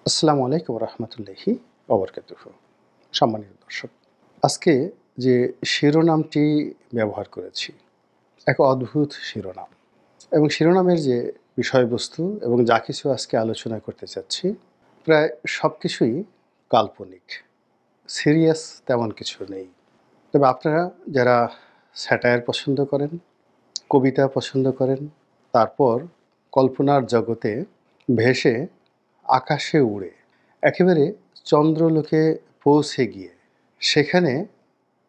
আসসালামু আলাইকুম রহমতুল্লাহি ওবরকাতুহু। সম্মানিত দর্শক, আজকে যে শিরোনামটি ব্যবহার করেছি এক অদ্ভুত শিরোনাম, এবং শিরোনামের যে বিষয়বস্তু এবং যা কিছু আজকে আলোচনা করতে চাচ্ছি প্রায় সব কিছুই কাল্পনিক, সিরিয়াস তেমন কিছু নেই। তবে আপনারা যারা স্যাটায়ার পছন্দ করেন, কবিতা পছন্দ করেন, তারপর কল্পনার জগতে ভেসে আকাশে উড়ে একেবারে চন্দ্রলোকে পৌঁছে গিয়ে সেখানে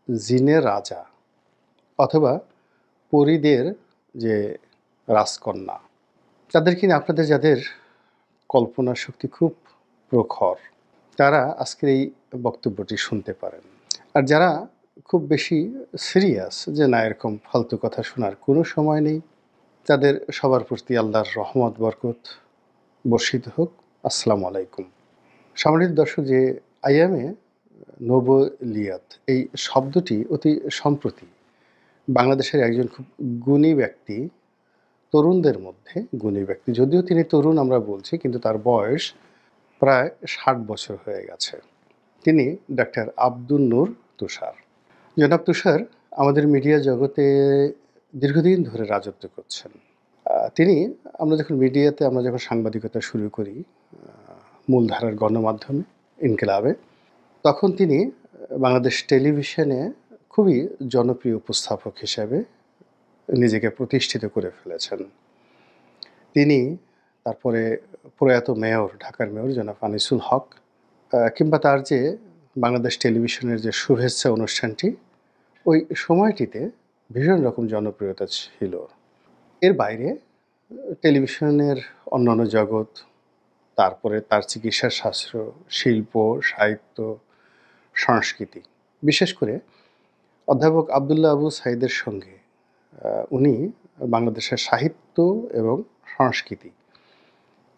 জিনের রাজা অথবা পরীদের যে রাজকন্যা, তাদেরকে নিয়ে আপনাদের যাদের কল্পনা শক্তি খুব প্রখর, তারা আজকের এই বক্তব্যটি শুনতে পারেন। আর যারা খুব বেশি সিরিয়াস, যে না এরকম ফালতু কথা শোনার কোনো সময় নেই, তাদের সবার প্রতি আল্লাহর রহমত বরকত বর্ষিত হোক। আসসালামু আলাইকুম। সম্মানিত দর্শক, যে আইয়ামে নোবেলিয়াত এই শব্দটি অতি সম্প্রতি বাংলাদেশের একজন খুব গুণী ব্যক্তি, তরুণদের মধ্যে গুণী ব্যক্তি, যদিও তিনি তরুণ আমরা বলছি, কিন্তু তার বয়স প্রায় 60 বছর হয়ে গেছে। তিনি ডাক্তার আব্দুন নূর তুষার। জনাব তুষার আমাদের মিডিয়া জগতে দীর্ঘদিন ধরে রাজত্ব করছেন। তিনি আমরা যখন সাংবাদিকতা শুরু করি মূলধারার গণমাধ্যমে ইনকিলাবে, তখন তিনি বাংলাদেশ টেলিভিশনে খুবই জনপ্রিয় উপস্থাপক হিসেবে নিজেকে প্রতিষ্ঠিত করে ফেলেছেন। তিনি তারপরে প্রয়াত মেয়র, ঢাকার মেয়র জনাব আনিসুল হক, কিংবা তার যে বাংলাদেশ টেলিভিশনের যে শুভেচ্ছা অনুষ্ঠানটি, ওই সময়টিতে ভীষণ রকম জনপ্রিয়তা ছিল। এর বাইরে টেলিভিশনের অন্যান্য জগৎ, তারপরে তার চিকিৎসা শাস্ত্র, শিল্প, সাহিত্য, সংস্কৃতি, বিশেষ করে অধ্যাপক আবদুল্লাহ আবু সাঈদের সঙ্গে উনি বাংলাদেশের সাহিত্য এবং সংস্কৃতি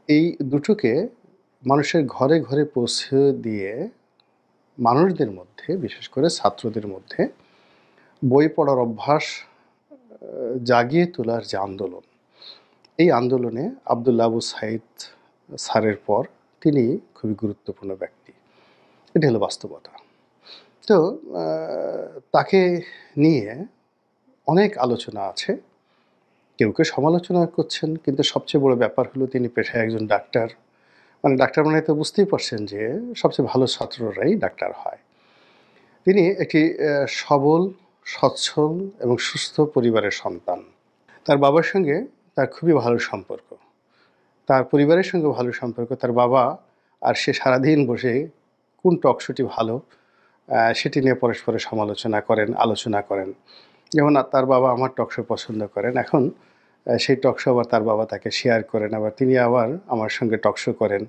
এই দুটোকে মানুষের ঘরে ঘরে পৌঁছে দিয়ে মানুষদের মধ্যে, বিশেষ করে ছাত্রদের মধ্যে বই পড়ার অভ্যাস জাগিয়ে তোলার যে আন্দোলন, এই আন্দোলনে আবদুল্লাহ আবু সাঈদ স্যারের পর তিনি খুবই গুরুত্বপূর্ণ ব্যক্তি। এটা হলো বাস্তবতা। তো তাকে নিয়ে অনেক আলোচনা আছে, কেউ কেউ সমালোচনা করছেন, কিন্তু সবচেয়ে বড় ব্যাপার হলো তিনি পেশায় একজন ডাক্তার। ডাক্তার মানে তো বুঝতেই পারছেন যে সবচেয়ে ভালো ছাত্ররাই ডাক্তার হয়। তিনি একটি সবল, সচ্ছল এবং সুস্থ পরিবারের সন্তান। তার বাবার সঙ্গে তার খুবই ভালো সম্পর্ক, তার পরিবারের সঙ্গে ভালো সম্পর্ক। তার বাবা আর সে সারাদিন বসে কোন টকশোটি ভালো সেটি নিয়ে পরস্পরের সমালোচনা করেন, আলোচনা করেন। যেমন তার বাবা আমার টকশো পছন্দ করেন, এখন সেই টকশো আবার তার বাবা তাকে শেয়ার করেন, আবার তিনি আবার আমার সঙ্গে টকশো করেন,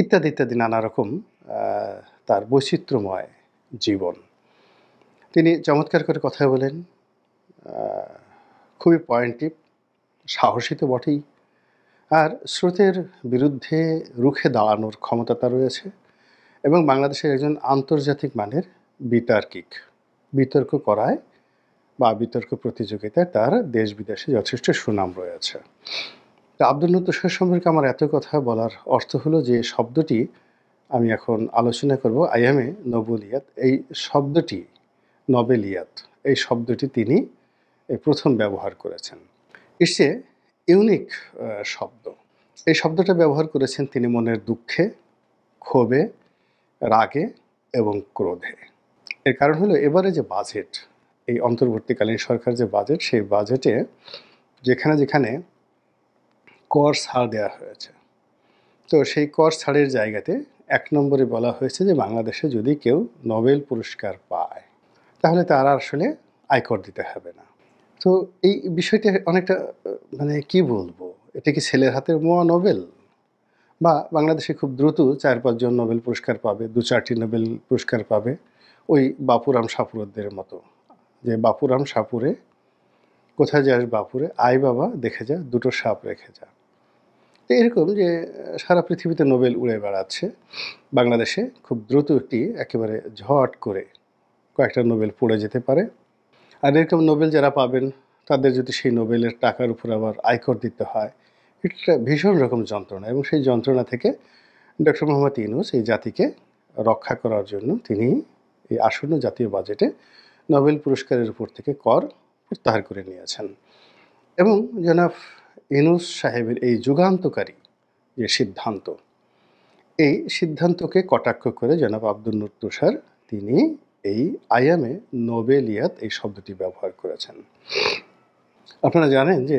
ইত্যাদি ইত্যাদি নানা রকম তার বৈচিত্র্যময় জীবন। তিনি চমৎকার করে কথা বলেন, খুবই পয়েন্টিভ, সাহসী তো বটেই, আর স্রোতের বিরুদ্ধে রুখে দাঁড়ানোর ক্ষমতা তার রয়েছে, এবং বাংলাদেশের একজন আন্তর্জাতিক মানের বিতার্কিক, বিতর্ক করায় বা বিতর্ক প্রতিযোগিতায় তার দেশ বিদেশে যথেষ্ট সুনাম রয়েছে। তো আব্দুল নূর তুষার সম্পর্কে আমার এত কথা বলার অর্থ হলো যে শব্দটি আমি এখন আলোচনা করব, আইয়ামে নোবেলিয়াত, এই শব্দটি, নোবেলিয়াত এই শব্দটি তিনি এই প্রথম ব্যবহার করেছেন। ইটস এ ইউনিক শব্দ। এই শব্দটা ব্যবহার করেছেন তিনি মনের দুঃখে, ক্ষোভে, রাগে এবং ক্রোধে। এর কারণ হলো এবারে যে বাজেট, এই অন্তর্বর্তীকালীন সরকার যে বাজেট, সেই বাজেটে যেখানে যেখানে কর ছাড় দেওয়া হয়েছে, তো সেই কর ছাড়ের জায়গাতে ১ নম্বরে বলা হয়েছে যে বাংলাদেশে যদি কেউ নোবেল পুরস্কার পায় তাহলে তার আসলে আয়কর দিতে হবে না। তো এই বিষয়টা অনেকটা কি বলবো, এটা কি ছেলের হাতের মোয়া নোবেল? বা বাংলাদেশে খুব দ্রুত ৪-৫ জন নোবেল পুরস্কার পাবে, ২-৪টি নোবেল পুরস্কার পাবে, ওই বাপুরাম সাপুরদের মতো, যে বাপুরাম সাপুরে, কোথায় যাস বাপুরে, আয় বাবা দেখে যা, দুটো সাপ রেখে যা। তো এরকম যে সারা পৃথিবীতে নোবেল উড়ে বেড়াচ্ছে, বাংলাদেশে খুব দ্রুত একটি একেবারে ঝট করে কয়েকটা নোবেল পড়ে যেতে পারে। আর এরকম নোবেল যারা পাবেন তাদের যদি সেই নোবেলের টাকার উপর আবার আয়কর দিতে হয়, এটা ভীষণ রকম যন্ত্রণা, এবং সেই যন্ত্রণা থেকে ডক্টর মোহাম্মদ ইউনূস এই জাতিকে রক্ষা করার জন্য তিনি এই আসন্ন জাতীয় বাজেটে নোবেল পুরস্কারের উপর থেকে কর প্রত্যাহার করে নিয়েছেন এবং জনাব ইউনূস সাহেবের এই যুগান্তকারী যে সিদ্ধান্ত, এই সিদ্ধান্তকে কটাক্ষ করে জনাব আব্দুন্নুর তুষার তিনি এই আইয়ামে নোবেলিয়াত এই শব্দটি ব্যবহার করেছেন। আপনারা জানেন যে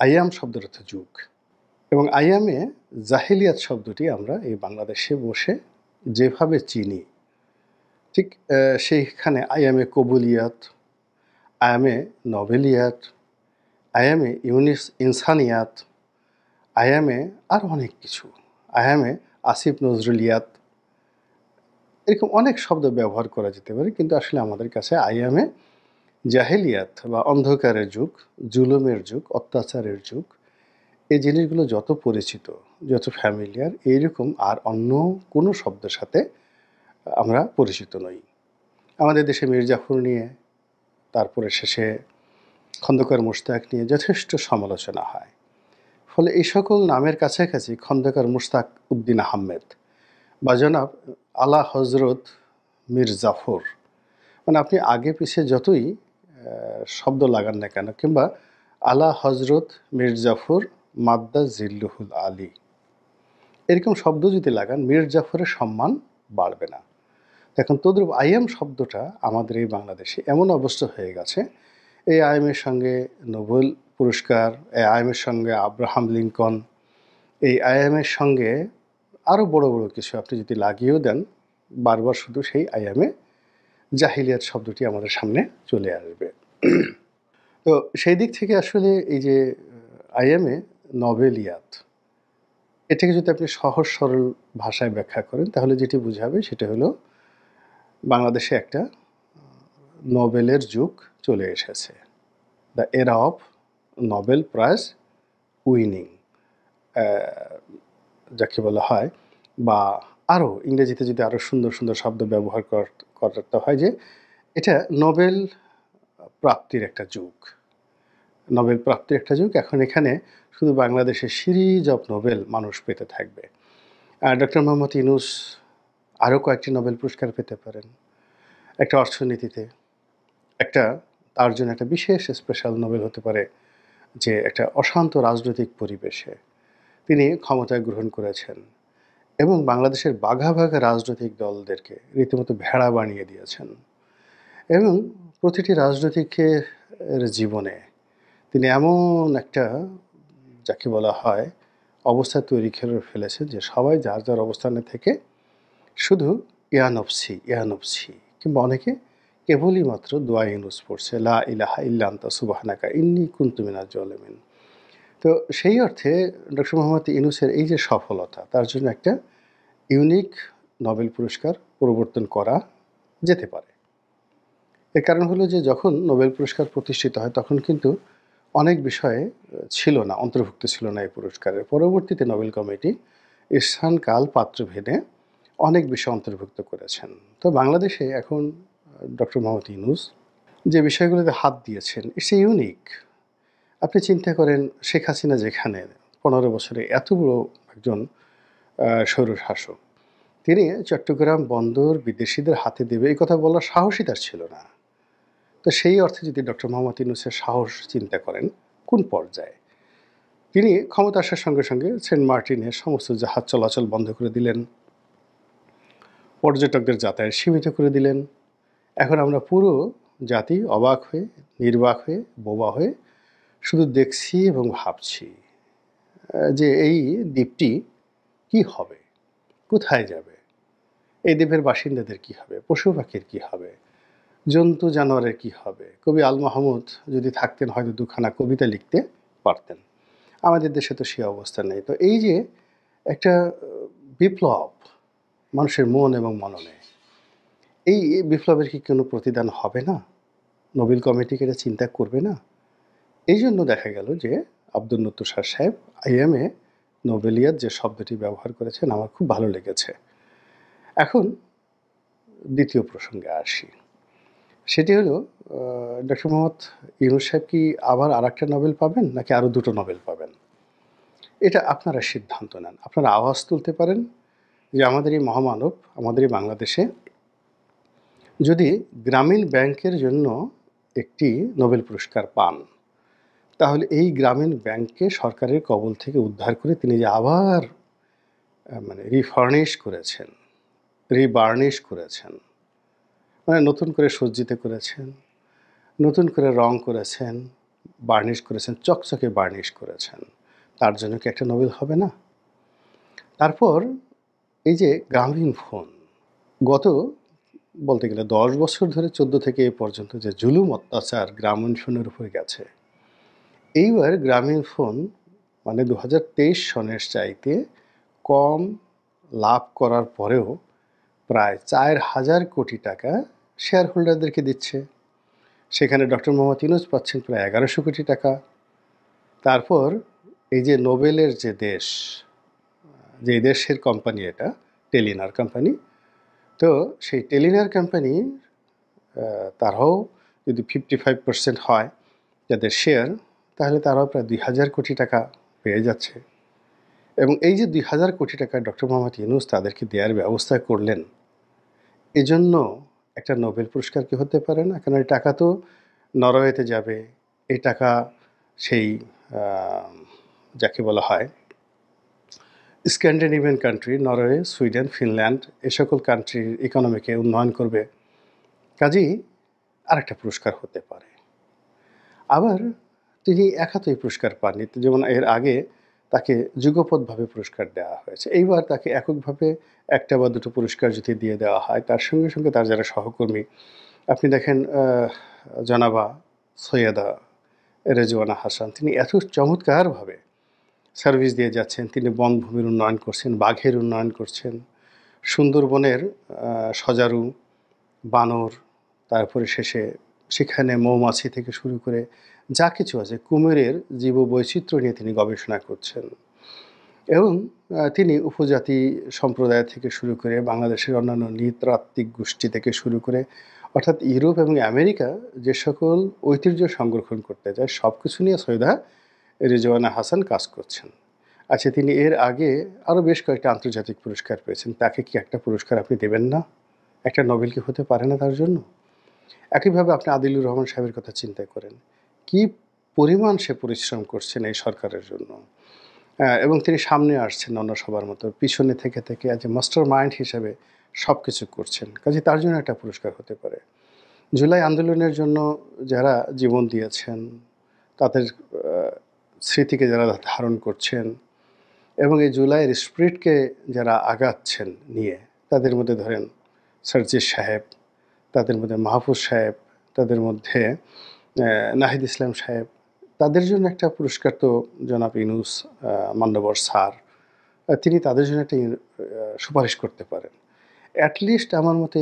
আইয়াম শব্দের অর্থ যুগ এবং আইয়ামে জাহিলিয়াত শব্দটি আমরা এই বাংলাদেশে বসে যেভাবে চিনি ঠিক সেইখানে আইয়ামে কবুলিয়াত, আইয়ামে নোবেলিয়াত, আইয়ামে ইনসানিয়াত, আইয়ামে আর অনেক কিছু, আইয়ামে আসিফ নজরুলিয়াত, এরকম অনেক শব্দ ব্যবহার করা যেতে পারে, কিন্তু আসলে আমাদের কাছে আইয়ামে জাহেলিয়াত বা অন্ধকারের যুগ, জুলুমের যুগ, অত্যাচারের যুগ, এই জিনিসগুলো যত পরিচিত, যত ফ্যামিলিয়ার, এইরকম আর অন্য কোনো শব্দের সাথে আমরা পরিচিত নই। আমাদের দেশে মীর জাফর নিয়ে, তারপরে শেষে খন্দকার মুশতাক নিয়ে যথেষ্ট সমালোচনা হয়। ফলে এই সকল নামের কাছাকাছি খন্দকার মুশতাক উদ্দিন আহমেদ বা জনাব আলা হজরত মীর জাফর, মানে আপনি আগে পিছিয়ে যতই শব্দ লাগান না কেন, কিংবা আলা হজরত মীর জাফর মাদ্দা জিল্লুহুল আলী, এরকম শব্দ যদি লাগান, মীর জাফরের সম্মান বাড়বে না। এখন তদ্রুপ আইএম শব্দটা আমাদের এই বাংলাদেশে এমন অবস্থা হয়ে গেছে, এই আইএমের সঙ্গে নোবেল পুরস্কার, এই আইএমের সঙ্গে আব্রাহাম লিঙ্কন, এই আইএমের সঙ্গে আরও বড় বড় কিছু আপনি যদি লাগিয়েও দেন, বারবার শুধু সেই আইএমে জাহিলিয়াত শব্দটি আমাদের সামনে চলে আসবে। তো সেই দিক থেকে আসলে এই যে আইএমে নোবেলিয়াত, এটাকে যদি আপনি সহজ সরল ভাষায় ব্যাখ্যা করেন, তাহলে যেটি বোঝাবে সেটা হলো বাংলাদেশে একটা নোবেলের যুগ চলে এসেছে, দ্য এরা অফ নোবেল প্রাইজ উইনিং যাকে বলা হয়, বা আরও ইংরেজিতে যদি আরও সুন্দর সুন্দর শব্দ ব্যবহার করতে হয়, যে এটা নোবেল প্রাপ্তির একটা যুগ, নোবেল প্রাপ্তির একটা যুগ। এখন এখানে শুধু বাংলাদেশের সিরিজ অফ নোবেল মানুষ পেতে থাকবে। ডক্টর মোহাম্মদ ইউনূস আরও কয়েকটি নোবেল পুরস্কার পেতে পারেন, একটা অর্থনীতিতে, একটা তার জন্য একটা বিশেষ স্পেশাল নোবেল হতে পারে যে একটা অশান্ত রাজনৈতিক পরিবেশে তিনি ক্ষমতায় গ্রহণ করেছেন এবং বাংলাদেশের বাঘা বাঘা রাজনৈতিক দলদেরকে রীতিমতো ভেড়া বানিয়ে দিয়েছেন এবং প্রতিটি রাজনৈতিকের জীবনে তিনি এমন একটা, যাকে বলা হয়, অবস্থা তৈরি করে ফেলেছেন যে সবাই যার যার অবস্থানে থেকে শুধু ইয়ানফসি ইয়ানফসি, কিংবা অনেকে কেবলই মাত্র দোয়া ইউনূস পড়ছে, লা ইলাহা ইল্লা আনতা সুবহানাকা ইন্নী কুনতু মিনাজ জালিমিন। তো সেই অর্থে ডক্টর মোহাম্মদ ইউনূসের এই যে সফলতা, তার জন্য একটা ইউনিক নোবেল পুরস্কার প্রবর্তন করা যেতে পারে। এর কারণ হলো যে যখন নোবেল পুরস্কার প্রতিষ্ঠিত হয় তখন কিন্তু অনেক বিষয়ে ছিল না, অন্তর্ভুক্ত ছিল না এই পুরস্কারের। পরবর্তীতে নোবেল কমিটি স্থান কাল পাত্র ভেদে অনেক বিষয় অন্তর্ভুক্ত করেছেন। তো বাংলাদেশে এখন ডক্টর মোহাম্মদ ইউনূস যে বিষয়গুলোতে হাত দিয়েছেন, ইটস ইউনিক। আপনি চিন্তা করেন, শেখ হাসিনা যেখানে 15 বছরে এত বড় একজন স্বৈরশাসক, তিনি চট্টগ্রাম বন্দর বিদেশিদের হাতে দেবে এই কথা বলার সাহসই তার ছিল না। তো সেই অর্থে যদি ডক্টর মোহাম্মদ ইউনূসের সাহস চিন্তা করেন কোন পর্যায়ে, তিনি ক্ষমতা আসার সঙ্গে সঙ্গে সেন্ট মার্টিনের সমস্ত জাহাজ চলাচল বন্ধ করে দিলেন, পর্যটকদের যাতায়াত সীমিত করে দিলেন। এখন আমরা পুরো জাতি অবাক হয়ে, নির্বাক হয়ে, বোবা হয়ে শুধু দেখছি এবং ভাবছি যে এই দ্বীপটি কি হবে, কোথায় যাবে, এই দ্বীপের বাসিন্দাদের কি হবে, পশু পাখির কি হবে, জন্তু জানোয়ারের কি হবে। কবি আল মাহমুদ যদি থাকতেন হয়তো দুখানা কবিতা লিখতে পারতেন। আমাদের দেশে তো সে অবস্থা নেই। তো এই যে একটা বিপ্লব মানুষের মন এবং মননে, এই বিপ্লবের কি কোনো প্রতিদান হবে না? নোবেল কমিটিকে এটা চিন্তা করবে না? এই জন্য দেখা গেল যে আব্দুন্নুর তুষার সাহেব আইএমএ নোবেলিয়াত যে শব্দটি ব্যবহার করেছেন আমার খুব ভালো লেগেছে। এখন দ্বিতীয় প্রসঙ্গে আসি, সেটি হলো ডক্টর মোহাম্মদ ইউনূস সাহেব কি আবার আরেকটা নোবেল পাবেন নাকি আরও দুটো নোবেল পাবেন? এটা আপনারা সিদ্ধান্ত নেন। আপনারা আওয়াজ তুলতে পারেন যে আমাদের এই মহামানব আমাদের এই বাংলাদেশে যদি গ্রামীণ ব্যাংকের জন্য একটি নোবেল পুরস্কার পান, তাহলে এই গ্রামীণ ব্যাংককে সরকারের কবল থেকে উদ্ধার করে তিনি যে আবার মানে রিফার্নিশ করেছেন, রিবার্নিশ করেছেন, মানে নতুন করে সজ্জিত করেছেন, নতুন করে রং করেছেন, বার্নিশ করেছেন, চকচকে বার্নিশ করেছেন, তার জন্য কি একটা নোবেল হবে না? তারপর এই যে গ্রামীণ ফোন, গত বলতে গেলে 10 বছর ধরে 14 থেকে এ পর্যন্ত যে জুলুম অত্যাচার গ্রামীণ ফোনের উপরে গেছে, এইবার গ্রামীণ ফোন মানে 2023 সনের চাইতে কম লাভ করার পরেও প্রায় 4,000 কোটি টাকা শেয়ার হোল্ডারদেরকে দিচ্ছে। সেখানে ডক্টর মোহাম্মদ ইউনূস পাচ্ছেন প্রায় 1100 কোটি টাকা। তারপর এই যে নোবেলের যে দেশ, যে দেশের কোম্পানি এটা টেলিনার কোম্পানি, তো সেই টেলিনার কোম্পানি তারাও যদি 55% হয় যাদের শেয়ার, তাহলে তারাও প্রায় 2,000 কোটি টাকা পেয়ে যাচ্ছে। এবং এই যে 2,000 কোটি টাকা ডক্টর মোহাম্মদ ইউনূস তাদেরকে দেওয়ার ব্যবস্থা করলেন, এজন্য একটা নোবেল পুরস্কার কি হতে পারে না? কারণ এই টাকা তো নরওয়েতে যাবে, এই টাকা সেই যাকে বলা হয় Scandinavian country, Norway, Sweden, Finland, এ সকল কান্ট্রির ইকোনমিকে উন্নয়ন করবে। কাজেই আরেকটা পুরস্কার হতে পারে। আবার তিনি একা তো এই পুরস্কার পাননি, যেমন এর আগে তাকে যুগপৎভাবে পুরস্কার দেওয়া হয়েছে। এইবার তাকে এককভাবে একটা বা দুটো পুরস্কার যদি দিয়ে দেওয়া হয়, তার সঙ্গে সঙ্গে তার যারা সহকর্মী, আপনি দেখেন জনাবা সৈয়দা রেজওয়ানা হাসান, তিনি এত চমৎকারভাবে সার্ভিস দিয়ে যাচ্ছেন। তিনি বনভূমির উন্নয়ন করছেন, বাঘের উন্নয়ন করছেন, সুন্দরবনের সজারু, বানর, তারপরে শেষে সেখানে মৌমাছি থেকে শুরু করে যা কিছু আছে, কুমিরের জীববৈচিত্র্য নিয়ে তিনি গবেষণা করছেন। এবং তিনি উপজাতি সম্প্রদায় থেকে শুরু করে বাংলাদেশের অন্যান্য নৃতাত্ত্বিক গোষ্ঠী থেকে শুরু করে, অর্থাৎ ইউরোপ এবং আমেরিকা যে সকল ঐতিহ্য সংরক্ষণ করতে যায়, সব কিছু নিয়ে সৈয়দা রেজওয়ানা হাসান কাজ করছেন। আচ্ছা, তিনি এর আগে আরও বেশ কয়েকটা আন্তর্জাতিক পুরস্কার পেয়েছেন, তাকে কি একটা পুরস্কার আপনি দেবেন না? একটা নোবেল কি হতে পারে না তার জন্য? একইভাবে আপনি আদিলুর রহমান সাহেবের কথা চিন্তা করেন, কি পরিমাণ সে পরিশ্রম করছেন এই সরকারের জন্য, এবং তিনি সামনে আসছেন অন্য সবার মতো, পিছনে থেকে থেকে আজ মাস্টার মাইন্ড হিসেবে সব কিছু করছেন। কাজে তার জন্য একটা পুরস্কার হতে পারে। জুলাই আন্দোলনের জন্য যারা জীবন দিয়েছেন, তাদের স্মৃতিকে যারা ধারণ করছেন এবং এই জুলাইয়ের স্পিরিটকে যারা আগাচ্ছেন নিয়ে, তাদের মধ্যে ধরেন সার্জিস সাহেব, তাদের মধ্যে মাহফুজ সাহেব, তাদের মধ্যে নাহিদ ইসলাম সাহেব, তাদের জন্য একটা পুরস্কার তো জনাব ইউনূস মান্যবর স্যার, তিনি তাদের জন্য একটা সুপারিশ করতে পারেন। অ্যাটলিস্ট আমার মতে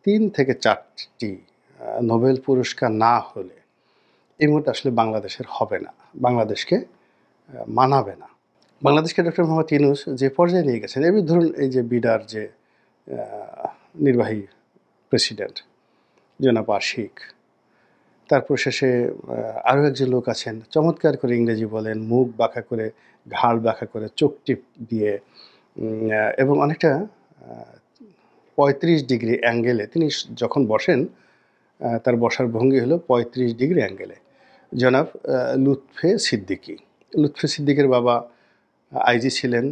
3 থেকে 4টি নোবেল পুরস্কার না হলে এই মুহূর্তে আসলে বাংলাদেশের হবে না, বাংলাদেশকে মানাবে না। বাংলাদেশকে ডক্টর মোহাম্মদ ইউনূস যে পর্যায়ে নিয়ে গেছেন, এবার ধরুন এই যে বিডার যে নির্বাহী প্রেসিডেন্ট জনাব আশিক, তারপর শেষে আরও একজন লোক আছেন, চমৎকার করে ইংরেজি বলেন, মুখ বাঁকা করে, ঘাড় বাঁকা করে, চোখ টিপ দিয়ে, এবং অনেকটা 35 ডিগ্রি অ্যাঙ্গেলে তিনি যখন বসেন, তার বসার ভঙ্গি হলো 35 ডিগ্রি অ্যাঙ্গেলে। জনাব লুৎফে সিদ্দিকী। লুৎফে সিদ্দিকের বাবা আইজি ছিলেন,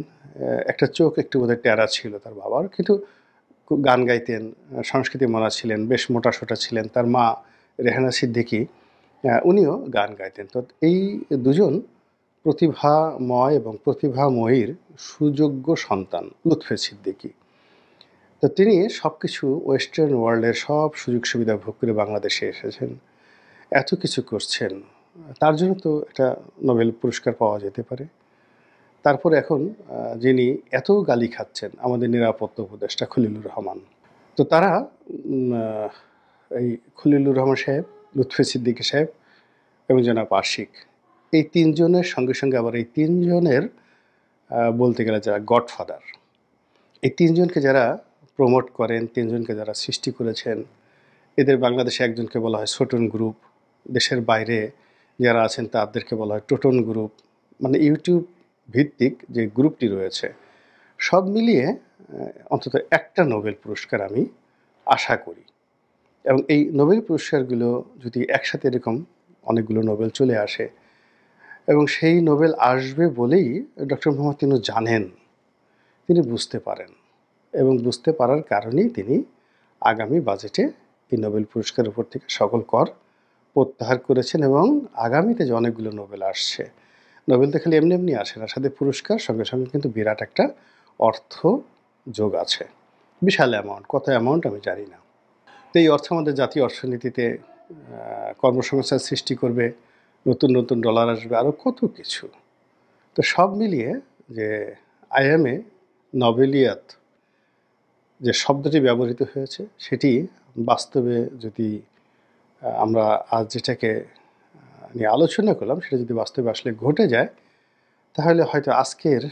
একটা চোখ একটু বোধহয় ট্যারা ছিল তার বাবার, কিন্তু গান গাইতেন, সংস্কৃতি মনা ছিলেন, বেশ মোটাসোটা ছিলেন। তার মা রেহানা সিদ্দিকী, উনিও গান গাইতেন। তো এই দুজন প্রতিভাময় এবং প্রতিভাময়ীর সুযোগ্য সন্তান লুৎফে সিদ্দিকী। তো তিনি সব কিছু ওয়েস্টার্ন ওয়ার্ল্ডের সব সুযোগ সুবিধা ভোগ করে বাংলাদেশে এসেছেন, এত কিছু করছেন, তার জন্য তো একটা নোবেল পুরস্কার পাওয়া যেতে পারে। তারপর এখন যিনি এত গালি খাচ্ছেন, আমাদের নিরাপত্তা উপদেষ্টা খলিলুর রহমান, তো তারা এই খলিলুর রহমান সাহেব, লুৎফে সিদ্দিকী সাহেব এবং জনাব আশিক, এই তিনজনের সঙ্গে সঙ্গে আবার এই তিনজনের বলতে গেলে যারা গডফাদার, এই তিনজনকে যারা প্রমোট করেন, তিনজনকে যারা সৃষ্টি করেছেন, এদের বাংলাদেশে একজনকে বলা হয় ছোটন গ্রুপ, দেশের বাইরে যারা আছেন তাদেরকে বলা হয় টোটন গ্রুপ। মানে ইউটিউব ভিত্তিক যে গ্রুপটি রয়েছে, সব মিলিয়ে অন্তত একটা নোবেল পুরস্কার আমি আশা করি। এবং এই নোবেল পুরস্কারগুলো যদি একসাথে এরকম অনেকগুলো নোবেল চলে আসে এবং সেই নোবেল আসবে বলেই ডক্টর মোহাম্মদ ইউনূস জানেন, তিনি বুঝতে পারেন এবং বুঝতে পারার কারণেই তিনি আগামী বাজেটে এই নোবেল পুরস্কারের উপর থেকে সকল কর প্রত্যাহার করেছেন এবং আগামীতে যে অনেকগুলো নোবেল আসছে, নোবেল তো খালি এমনি এমনি আসে না, সাথে পুরস্কার সঙ্গে সঙ্গে কিন্তু বিরাট একটা অর্থ যোগ আছে, বিশাল অ্যামাউন্ট, কত অ্যামাউন্ট আমি জানি না। তো এই অর্থ আমাদের জাতীয় অর্থনীতিতে কর্মসংস্থান সৃষ্টি করবে, নতুন নতুন ডলার আসবে, আরও কত কিছু। তো সব মিলিয়ে যে আইএমএ নোবেলিয়াত যে শব্দটি ব্যবহৃত হয়েছে সেটি বাস্তবে যদি আমরা আজ যেটাকে নিয়ে আলোচনা করলাম সেটা যদি বাস্তবে আসলে ঘটে যায়, তাহলে হয়তো আজকের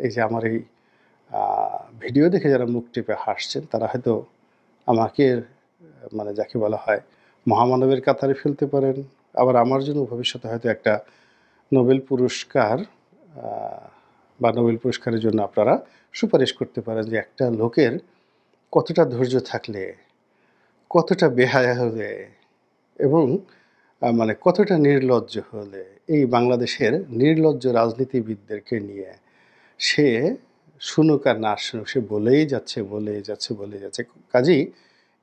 এই যে আমার এই ভিডিও দেখে যারা মুখ টিপে হাসছেন তারা হয়তো আমাকে মানে যাকে বলা হয় মহামানবের কাতারে ফেলতে পারেন, আবার আমার জন্য ভবিষ্যতে হয়তো একটা নোবেল পুরস্কার বা নোবেল পুরস্কারের জন্য আপনারা সুপারিশ করতে পারেন যে একটা লোকের কতটা ধৈর্য থাকলে, কতটা বেহায়া হলে এবং মানে কতটা নির্লজ্জ হলে এই বাংলাদেশের নির্লজ্জ রাজনীতিবিদদেরকে নিয়ে সে শুনুক আর না শুনুক সে বলেই যাচ্ছে বলেই যাচ্ছে বলেই যাচ্ছে। কাজেই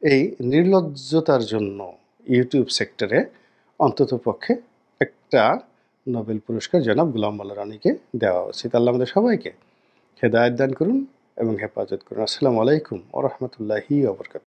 এই নির্লজ্জতার জন্য ইউটিউব সেক্টরে অন্ততপক্ষে একটা নোবেল পুরস্কার জনাব গোলাম মোল্লা রনিকে দেওয়া উচিত। আল্লাহ আমাদের সবাইকে হেদায়েত দান করুন এবং হেফাজত করুন। আসসালামু আলাইকুম ওয়া রাহমাতুল্লাহি ওয়া বারাকাতুহু।